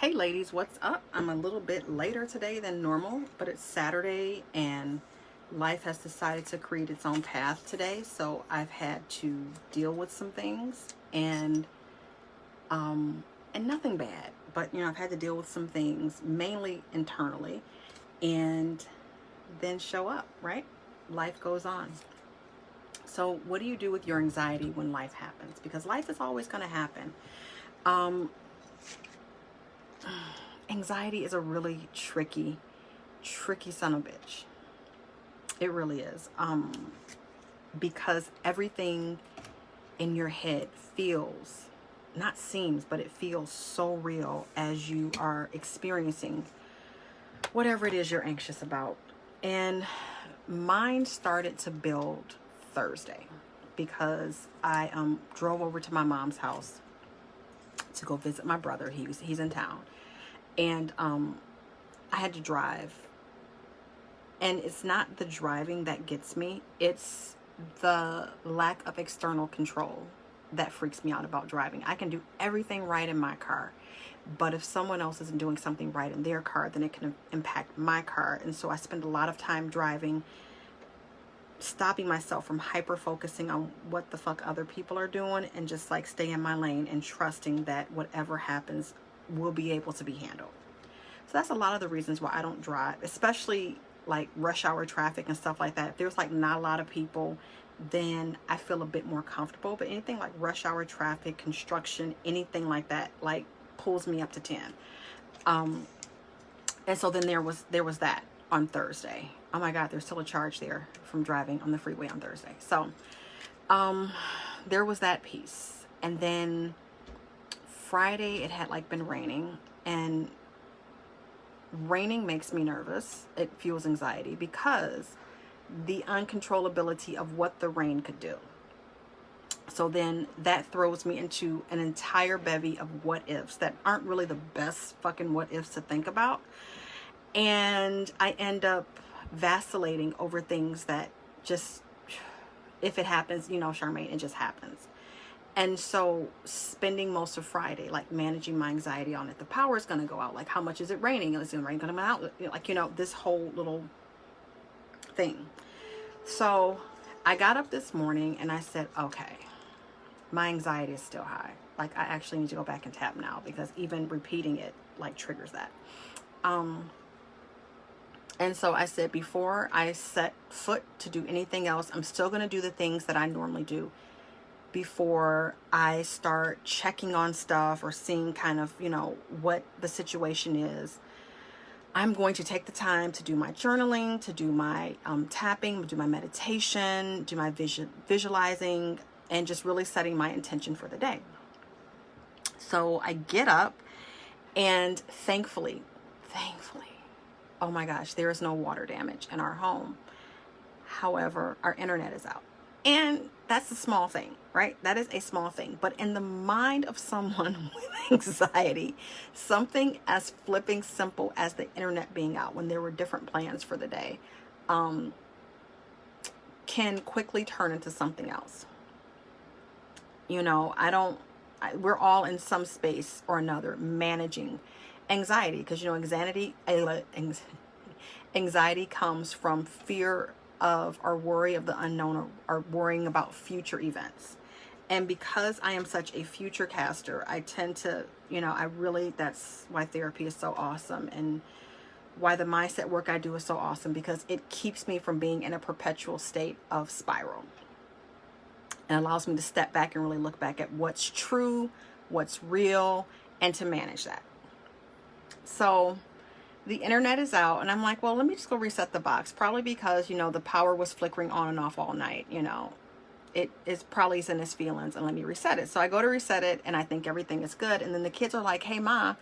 Hey ladies, what's up? I'm a little bit later today than normal, but it's Saturday and life has decided to create its own path today. So I've had to deal with some things um and nothing bad, but I've had to deal with some things mainly internally and then show up, right? Life goes on. So what do you do with your anxiety when life happens? Because life is always going to happen. Um Anxiety is a really tricky son of a bitch. It really is. Because everything in your head feels, not seems, but it feels so real as you are experiencing whatever it is you're anxious about. And mine started to build Thursday because I drove over to my mom's house to go visit my brother. He's in town, and I had to drive. And it's not the driving that gets me, it's the lack of external control that freaks me out about driving. I can do everything right in my car, but if someone else isn't doing something right in their car, then it can impact my car. And so I spend a lot of time driving, stopping myself from hyper focusing on what the fuck other people are doing, and just like stay in my lane and trusting that whatever happens will be able to be handled. So that's a lot of the reasons why I don't drive, especially like rush hour traffic and stuff like that. If there's like not a lot of people, then I feel a bit more comfortable. But anything like rush hour traffic, construction, anything like that, like pulls me up to 10. And so then there was that on Thursday. Oh my God, there's still a charge there from driving on the freeway on Thursday. So there was that piece. And then Friday it had like been raining, and raining makes me nervous. It fuels anxiety because the uncontrollability of what the rain could do. So then that throws me into an entire bevy of what ifs that aren't really the best fucking what ifs to think about. And I end up vacillating over things that just, if it happens, Charmaine, it just happens. And so spending most of Friday, like managing my anxiety on it. The power is going to go out. Like, how much is it raining? Is the rain going to come out? This whole little thing. So I got up this morning and I said, okay, my anxiety is still high. Like, I actually need to go back and tap now, because even repeating it like triggers that. And so I said, before I set foot to do anything else, I'm still going to do the things that I normally do before I start checking on stuff or seeing kind of, what the situation is. I'm going to take the time to do my journaling, to do my tapping, do my meditation, do my visualizing, and just really setting my intention for the day. So I get up, and thankfully, oh my gosh, there is no water damage in our home. However, our internet is out. And that's a small thing, right? That is a small thing. But in the mind of someone with anxiety, something as flipping simple as the internet being out when there were different plans for the day can quickly turn into something else. We're all in some space or another managing anxiety, because anxiety comes from fear of, or worry of the unknown, or worrying about future events. And because I am such a future caster, I tend to, that's why therapy is so awesome, and why the mindset work I do is so awesome, because it keeps me from being in a perpetual state of spiral, and allows me to step back and really look back at what's true, what's real, and to manage that. So the internet is out, and I'm like, well, let me just go reset the box. Probably because, the power was flickering on and off all night. It is probably in its feelings, and let me reset it. So I go to reset it, and I think everything is good. And then the kids are like, hey, Ma,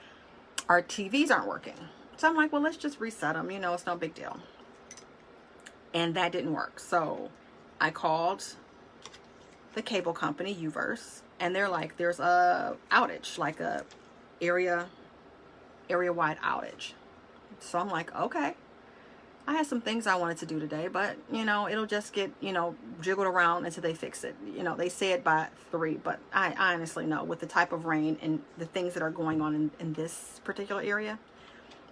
our TVs aren't working. So I'm like, well, let's just reset them. It's no big deal. And that didn't work. So I called the cable company, Uverse, and they're like, there's a outage, like a area-wide outage. So I'm like, okay. I had some things I wanted to do today, but you know, it'll just get, you know, jiggled around until they fix it. You know, they say it by 3, but I honestly know with the type of rain and the things that are going on in this particular area,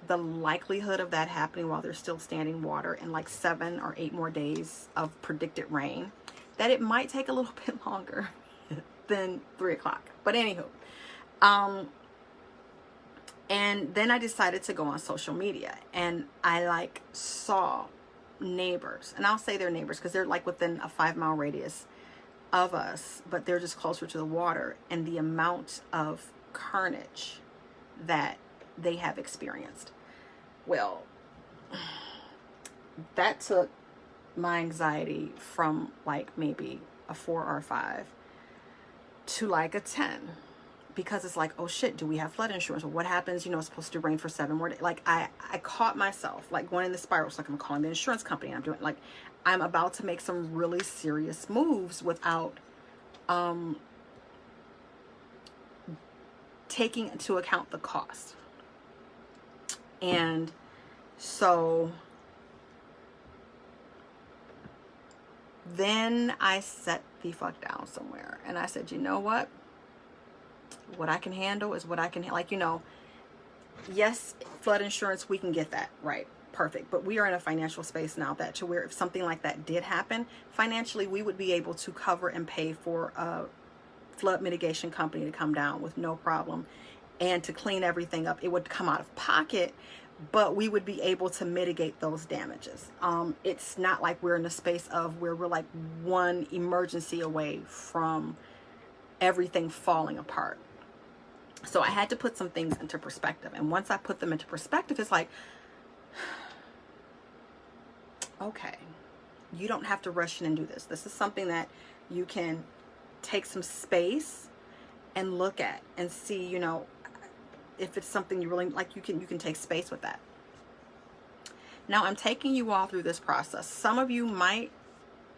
the likelihood of that happening while there's still standing water in like 7 or 8 more days of predicted rain, that it might take a little bit longer than 3 o'clock. But anywho, and then I decided to go on social media, and I like saw neighbors, and I'll say they're neighbors because they're like within a 5-mile radius of us, but they're just closer to the water, and the amount of carnage that they have experienced. Well, that took my anxiety from like maybe a 4 or a 5 to like a 10. Because it's like, oh shit, do we have flood insurance? Or what happens, you know, it's supposed to rain for 7 more days. Like I caught myself like going in the spiral. It's like I'm calling the insurance company. I'm doing like, I'm about to make some really serious moves without taking into account the cost. And so then I set the fuck down somewhere, and I said, you know what I can handle is what I can, like, you know, yes, flood insurance, we can get that right, perfect, but we are in a financial space now that to where if something like that did happen financially, we would be able to cover and pay for a flood mitigation company to come down with no problem and to clean everything up. It would come out of pocket, but we would be able to mitigate those damages. It's not like we're in a space of where we're like one emergency away from everything falling apart. So I had to put some things into perspective. And once I put them into perspective, it's like, okay, you don't have to rush in and do this. This is something that you can take some space and look at and see, you know, if it's something you really like, you can take space with that. Now I'm taking you all through this process. Some of you might,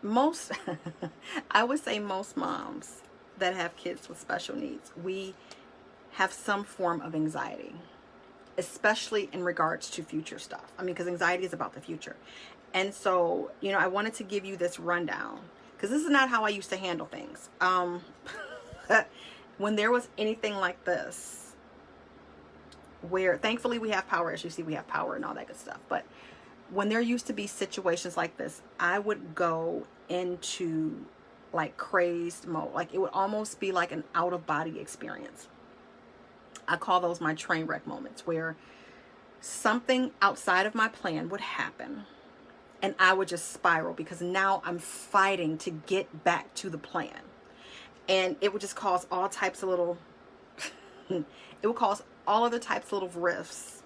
most, I would say most moms that have kids with special needs, we have some form of anxiety, especially in regards to future stuff. I mean, because anxiety is about the future. And so, you know, I wanted to give you this rundown because this is not how I used to handle things. When there was anything like this, where thankfully we have power, as you see, we have power and all that good stuff. But when there used to be situations like this, I would go into like crazed mode. Like it would almost be like an out of body experience. I call those my train wreck moments, where something outside of my plan would happen and I would just spiral because now I'm fighting to get back to the plan. And it would just cause all types of little, it would cause all other types of little rifts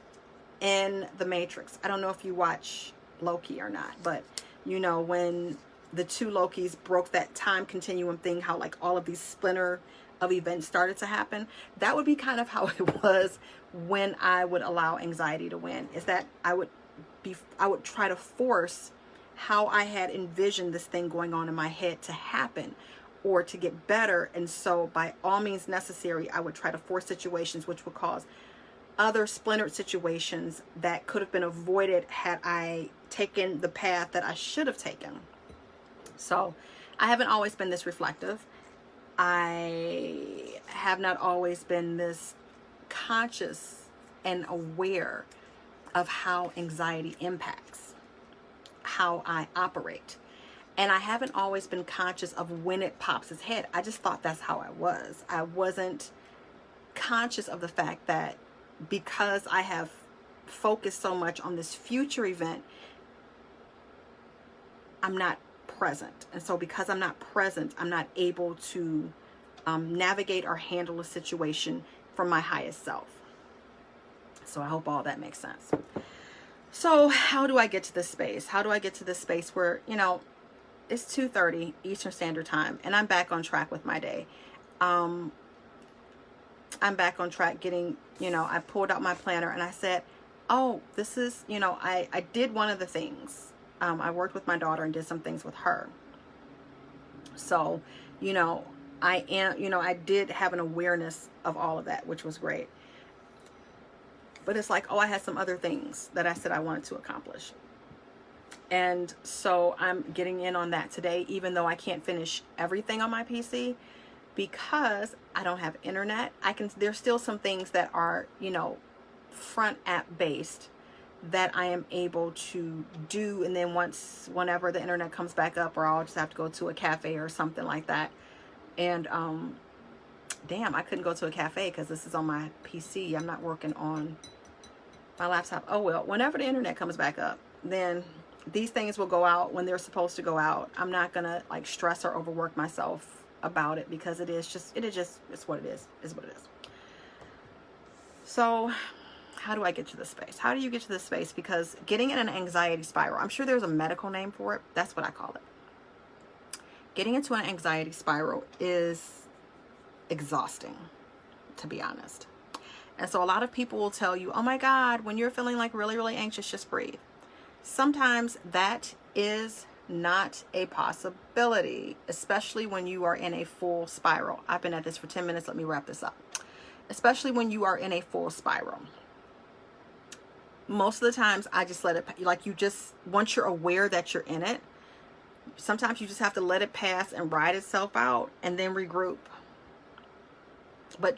in the Matrix. I don't know if you watch Loki or not, but you know, when the 2 Lokis broke that time continuum thing, how like all of these splinter of events started to happen, that would be kind of how it was when I would allow anxiety to win, is that I would try to force how I had envisioned this thing going on in my head to happen or to get better. And so by all means necessary, I would try to force situations which would cause other splintered situations that could have been avoided had I taken the path that I should have taken. So I haven't always been this reflective. I have not always been this conscious and aware of how anxiety impacts how I operate. And I haven't always been conscious of when it pops its head. I just thought that's how I was. I wasn't conscious of the fact that because I have focused so much on this future event, I'm not present. And so because I'm not present, I'm not able to navigate or handle a situation from my highest self. So I hope all that makes sense. So how do I get to this space? How do I get to this space where, you know, it's 2:30 Eastern Standard Time and I'm back on track with my day. I'm back on track getting, you know, I pulled out my planner and I said, oh, this is, you know, I did one of the things. I worked with my daughter and did some things with her. So, you know, I did have an awareness of all of that, which was great. But it's like, oh, I had some other things that I said I wanted to accomplish. And so I'm getting in on that today, even though I can't finish everything on my PC because I don't have internet. There's still some things that are, you know, front app based that I am able to do. And then whenever the internet comes back up, or I'll just have to go to a cafe or something like that. And, damn, I couldn't go to a cafe because this is on my PC. I'm not working on my laptop. Oh well, whenever the internet comes back up, then these things will go out when they're supposed to go out. I'm not gonna like stress or overwork myself about it because it's what it is. Is what it is. So how do I get to this space? How do you get to this space? Because getting in an anxiety spiral, I'm sure there's a medical name for it. That's what I call it. Getting into an anxiety spiral is exhausting, to be honest. And so a lot of people will tell you, oh my God, when you're feeling like really, really anxious, just breathe. Sometimes that is not a possibility, especially when you are in a full spiral. I've been at this for 10 minutes. Let me wrap this up. Especially when you are in a full spiral. Most of the times I just let it, like once you're aware that you're in it, sometimes you just have to let it pass and ride itself out and then regroup. But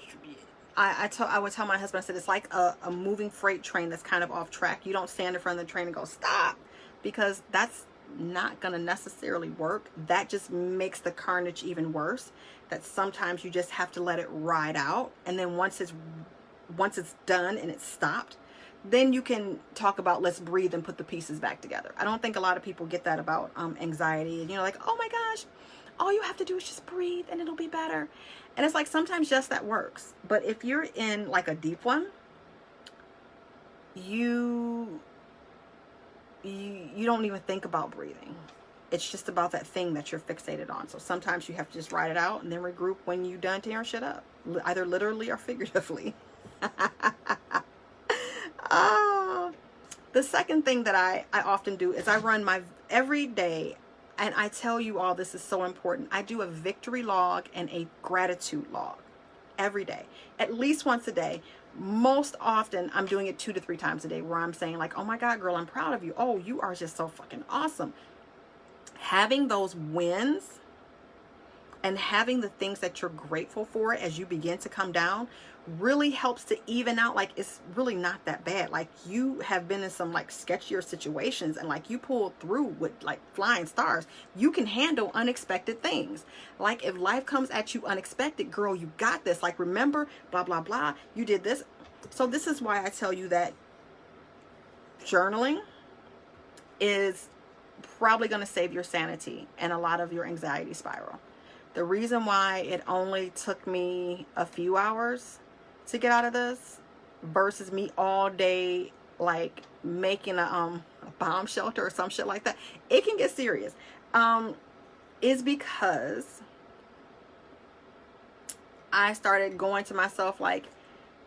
I would tell my husband, I said, it's like a moving freight train that's kind of off track. You don't stand in front of the train and go, stop, because that's not going to necessarily work. That just makes the carnage even worse. That sometimes you just have to let it ride out. And then once it's done and it's stopped, then you can talk about let's breathe and put the pieces back together. I don't think a lot of people get that about anxiety. And, you know, like, oh my gosh, all you have to do is just breathe and it'll be better. And it's like sometimes just that works. But if you're in like a deep one, you don't even think about breathing. It's just about that thing that you're fixated on. So sometimes you have to just ride it out and then regroup when you're done tearing shit up, either literally or figuratively. The second thing that I often do is I run every day. And I tell you all, this is so important. I do a victory log and a gratitude log every day, at least once a day. Most often, I'm doing it 2 to 3 times a day where I'm saying like, oh my God, girl, I'm proud of you. Oh, you are just so fucking awesome. Having those wins and having the things that you're grateful for as you begin to come down really helps to even out. Like, it's really not that bad. Like, you have been in some like sketchier situations and like you pulled through with like flying stars. You can handle unexpected things. Like, if life comes at you unexpected, girl, you got this. Like, remember, blah, blah, blah, you did this. So this is why I tell you that journaling is probably going to save your sanity and a lot of your anxiety spiral. The reason why it only took me a few hours to get out of this versus me all day like making a bomb shelter or some shit like that, it can get serious, is because I started going to myself like,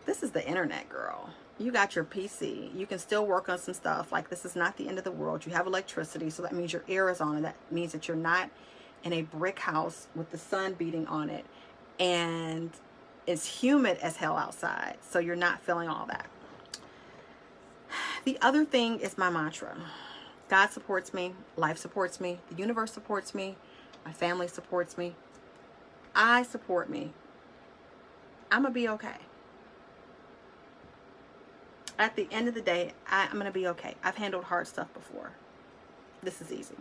this is the internet, girl. You got your PC. You can still work on some stuff. Like, this is not the end of the world. You have electricity, so that means your air is on, and that means that you're not in a brick house with the sun beating on it and it's humid as hell outside, so you're not feeling all that. The other thing is my mantra. God supports me, life supports me, the universe supports me, my family supports me, I support me. I'm gonna be okay. At the end of the day, I'm gonna be okay. I've handled hard stuff before. This is easy.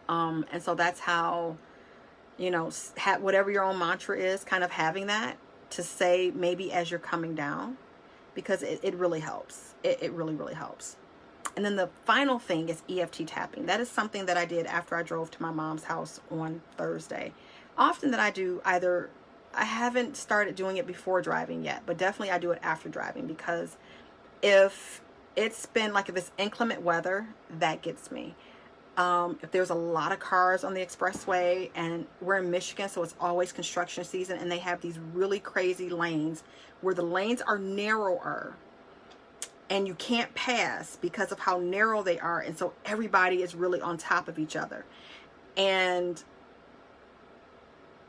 And so that's how, you know, whatever your own mantra is, kind of having that to say maybe as you're coming down, because it really helps. It really, really helps. And then the final thing is EFT tapping. That is something that I did after I drove to my mom's house on Thursday. Often that I do either, I haven't started doing it before driving yet, but definitely I do it after driving, because if it's been like, if it's inclement weather, that gets me. If there's a lot of cars on the expressway, and we're in Michigan, so it's always construction season, and they have these really crazy lanes where the lanes are narrower and you can't pass because of how narrow they are. And so everybody is really on top of each other. And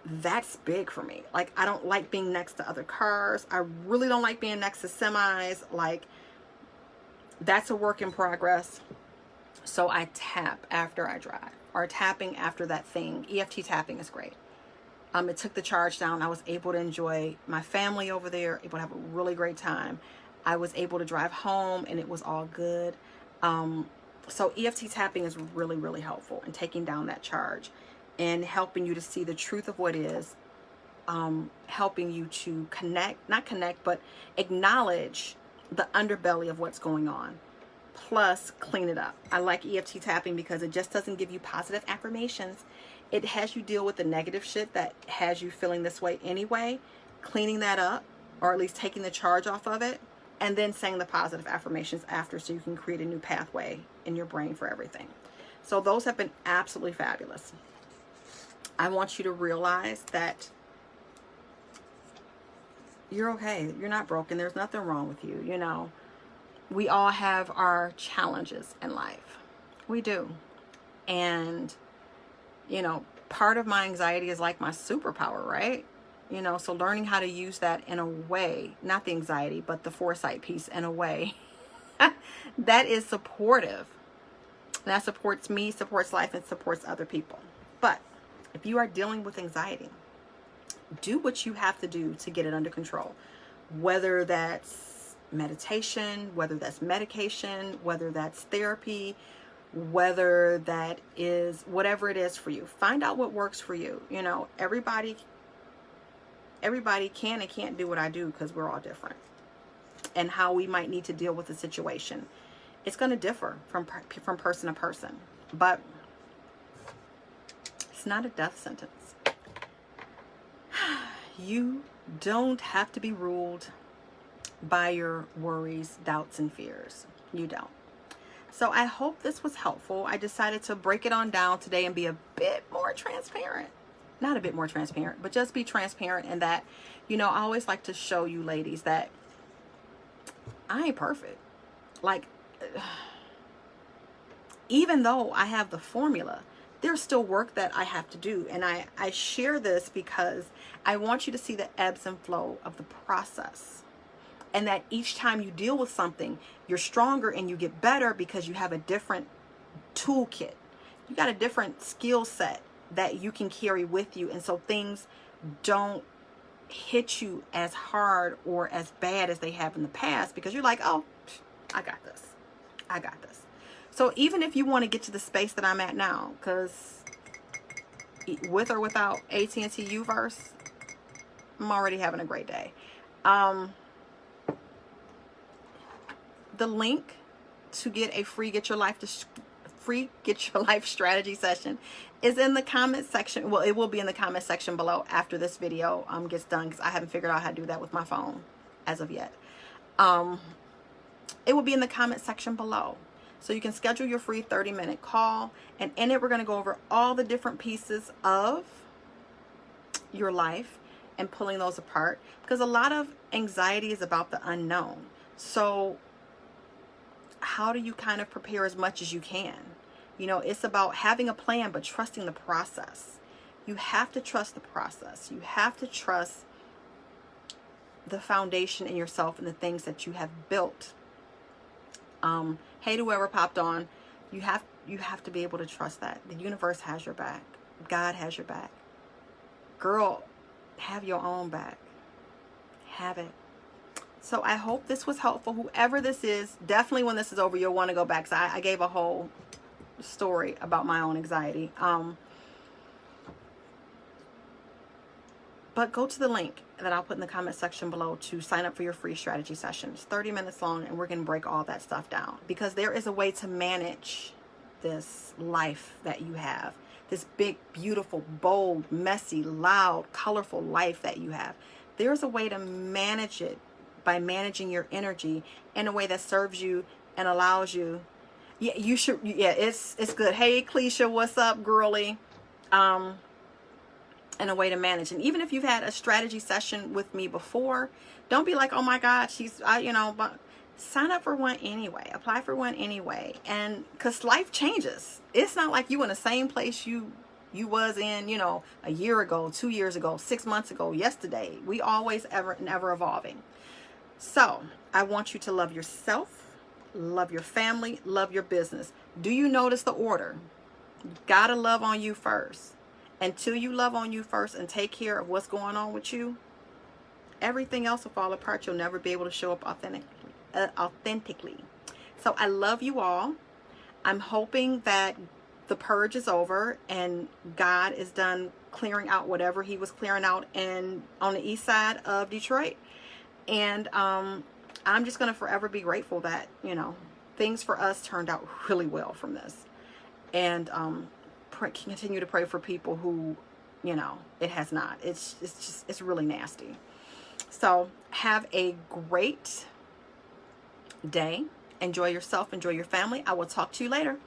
that's big for me. Like, I don't like being next to other cars. I really don't like being next to semis. Like, that's a work in progress. So I tap after I drive, or tapping after that thing. EFT tapping is great. It took the charge down. I was able to enjoy my family over there, able to have a really great time. I was able to drive home and it was all good. So EFT tapping is really, really helpful in taking down that charge and helping you to see the truth of what is, helping you to not connect, but acknowledge the underbelly of what's going on, plus clean it up. I like EFT tapping because it just doesn't give you positive affirmations. It has you deal with the negative shit that has you feeling this way anyway, cleaning that up, or at least taking the charge off of it, and then saying the positive affirmations after, so you can create a new pathway in your brain for everything. So those have been absolutely fabulous. I want you to realize that you're okay. You're not broken. There's nothing wrong with you. You know, we all have our challenges in life. We do. And, you know, part of my anxiety is like my superpower, right? You know, so learning how to use that in a way, not the anxiety, but the foresight piece in a way that is supportive. That supports me, supports life, and supports other people. But if you are dealing with anxiety, do what you have to do to get it under control. Whether that's meditation, whether that's medication, whether that's therapy, whether that is whatever it is for you. Find out what works for you. You know, everybody can and can't do what I do because we're all different. And how we might need to deal with the situation, it's going to differ from person to person. But it's not a death sentence. You don't have to be ruled by your worries, doubts, and fears. You don't. So I hope this was helpful. I decided to break it on down today and be a bit more transparent. Not a bit more transparent, but just be transparent in that, you know, I always like to show you ladies that I ain't perfect. Like, even though I have the formula, there's still work that I have to do. And I share this because I want you to see the ebbs and flow of the process. And that each time you deal with something, you're stronger and you get better because you have a different toolkit. You got a different skill set that you can carry with you. And so things don't hit you as hard or as bad as they have in the past because you're like, oh, I got this. I got this. So even if you want to get to the space that I'm at now, because with or without AT&T Uverse, I'm already having a great day. The link to get a free Get Your Life strategy session is in the comment section. Well, it will be in the comment section below after this video gets done, because I haven't figured out how to do that with my phone as of yet. It will be in the comment section below. So you can schedule your free 30-minute call. And in it, we're going to go over all the different pieces of your life and pulling those apart. Because a lot of anxiety is about the unknown. So how do you kind of prepare as much as you can? You know, it's about having a plan, but trusting the process. You have to trust the process. You have to trust the foundation in yourself and the things that you have built. Hey, to whoever popped on, you have to be able to trust that the universe has your back. God has your back. Girl, have your own back. Have it. So I hope this was helpful. Whoever this is, definitely when this is over, you'll want to go back. So I gave a whole story about my own anxiety. But go to the link that I'll put in the comment section below to sign up for your free strategy session. It's 30 minutes long, and we're going to break all that stuff down. Because there is a way to manage this life that you have. This big, beautiful, bold, messy, loud, colorful life that you have. There's a way to manage it by managing your energy in a way that serves you and allows you. Yeah, you should. Yeah, it's good. Hey, Cleisha, what's up, girly? And a way to manage. And even if you've had a strategy session with me before, don't be like, oh my God, but sign up for one anyway. Apply for one anyway. And because life changes. It's not like you in the same place you was in, a year ago, 2 years ago, 6 months ago, yesterday. We always ever and ever evolving. So I want you to love yourself. love your family, love your business. Do you notice the order? You gotta love on you first. Until you love on you first and take care of what's going on with you, everything else will fall apart. You'll never be able to show up authentically. So I love you all. I'm hoping that the purge is over and God is done clearing out whatever he was clearing out on the east side of Detroit. And I'm just going to forever be grateful that, you know, things for us turned out really well from this. And continue to pray for people who, you know, it has not. It's really nasty. So have a great day. Enjoy yourself. Enjoy your family. I will talk to you later.